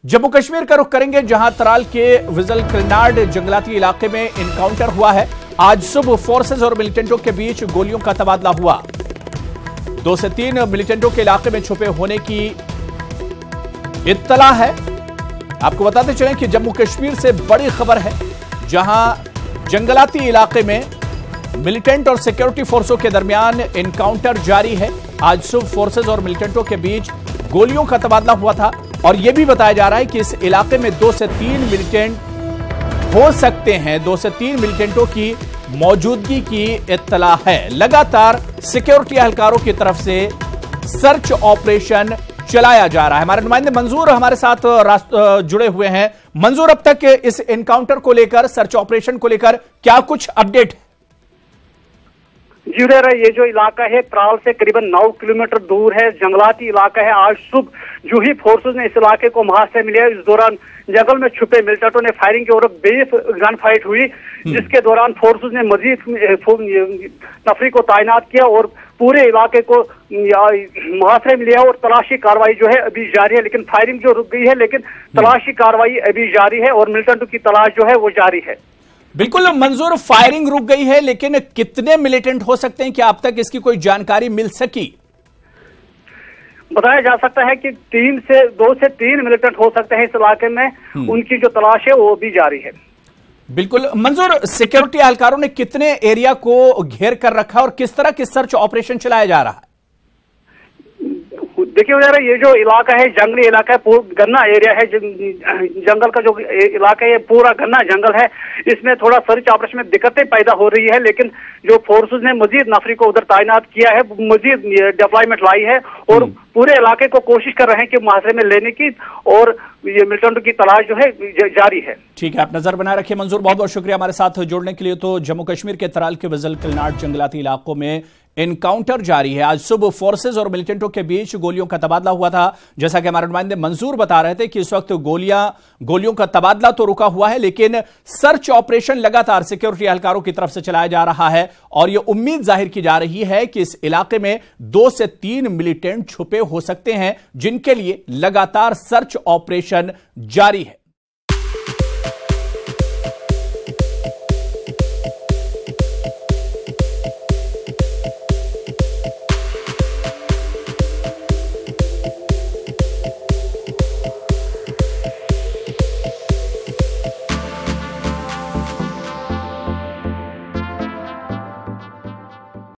जम्मू कश्मीर का रुख करेंगे, जहां तराल के विजल कलनाड जंगलाती इलाके में इनकाउंटर हुआ है। आज सुबह फोर्सेज और मिलिटेंटों के बीच गोलियों का तबादला हुआ। 2 से 3 मिलिटेंटों के इलाके में छुपे होने की इत्तला है। आपको बताते चलें कि जम्मू कश्मीर से बड़ी खबर है, जहां जंगलाती इलाके में मिलिटेंट और सिक्योरिटी फोर्सों के दरमियान इनकाउंटर जारी है। आज सुबह फोर्सेज और मिलिटेंटों के बीच गोलियों का तबादला हुआ था और यह भी बताया जा रहा है कि इस इलाके में 2 से 3 मिलिटेंट हो सकते हैं। 2 से 3 मिलिटेंटों की मौजूदगी की इत्तला है। लगातार सिक्योरिटी एहलकारों की तरफ से सर्च ऑपरेशन चलाया जा रहा है। हमारे नुमाइंदे मंजूर हमारे साथ जुड़े हुए हैं। मंजूर, अब तक इस एनकाउंटर को लेकर, सर्च ऑपरेशन को लेकर क्या कुछ अपडेट है? जी, ये जो इलाका है त्राल से करीबन 9 किलोमीटर दूर है, जंगलाती इलाका है। आज सुबह जो ही फोर्सेस ने इस इलाके को मुहासे मिले, इस दौरान जंगल में छुपे मिलिटेंटों ने फायरिंग की और बेस गन फाइट हुई, जिसके दौरान फोर्सेस ने मजीद नफरी को तैनात किया और पूरे इलाके को मुहासरे में लिया और तलाशी कार्रवाई जो है अभी जारी है। लेकिन फायरिंग जो रुक गई है, लेकिन तलाशी कार्रवाई अभी जारी है और मिलिटेंटों की तलाश जो है वो जारी है। बिल्कुल मंजूर, फायरिंग रुक गई है, लेकिन कितने मिलिटेंट हो सकते हैं? क्या अब तक इसकी कोई जानकारी मिल सकी? बताया जा सकता है कि 2 से 3 मिलिटेंट हो सकते हैं इस इलाके में। उनकी जो तलाश है वो भी जारी है। बिल्कुल मंजूर, सिक्योरिटी एहलकारों ने कितने एरिया को घेर कर रखा और किस तरह की सर्च ऑपरेशन चलाया जा रहा है? देखिए ये जो इलाका है जंगली इलाका है, गन्ना एरिया है, जंगल का जो इलाका है पूरा गन्ना जंगल है। इसमें थोड़ा सर्च ऑपरेशन में दिक्कतें पैदा हो रही है, लेकिन जो फोर्सेस ने मजीद नफरी को उधर तैनात किया है, मजीद डिप्लॉयमेंट लाई है और पूरे इलाके को कोशिश कर रहे हैं कि मुहासरे में लेने की, और ये मिलिटेंटों की तलाश जो है जारी है। ठीक है, आप नजर बनाए रखिए। मंजूर, बहुत बहुत शुक्रिया हमारे साथ जुड़ने के लिए। तो जम्मू कश्मीर के तराल के विजल कलनाड जंगलाती इलाकों में इनकाउंटर जारी है। आज सुबह फोर्सेज और मिलिटेंटों के बीच गोलियों का तबादला हुआ था। जैसा कि हमारे नुमाइंदे मंजूर बता रहे थे कि इस वक्त गोलियों का तबादला तो रुका हुआ है, लेकिन सर्च ऑपरेशन लगातार सिक्योरिटी एहलकारों की तरफ से चलाया जा रहा है और यह उम्मीद जाहिर की जा रही है कि इस इलाके में 2 से 3 मिलिटेंट छुपे हो सकते हैं, जिनके लिए लगातार सर्च ऑपरेशन जारी है।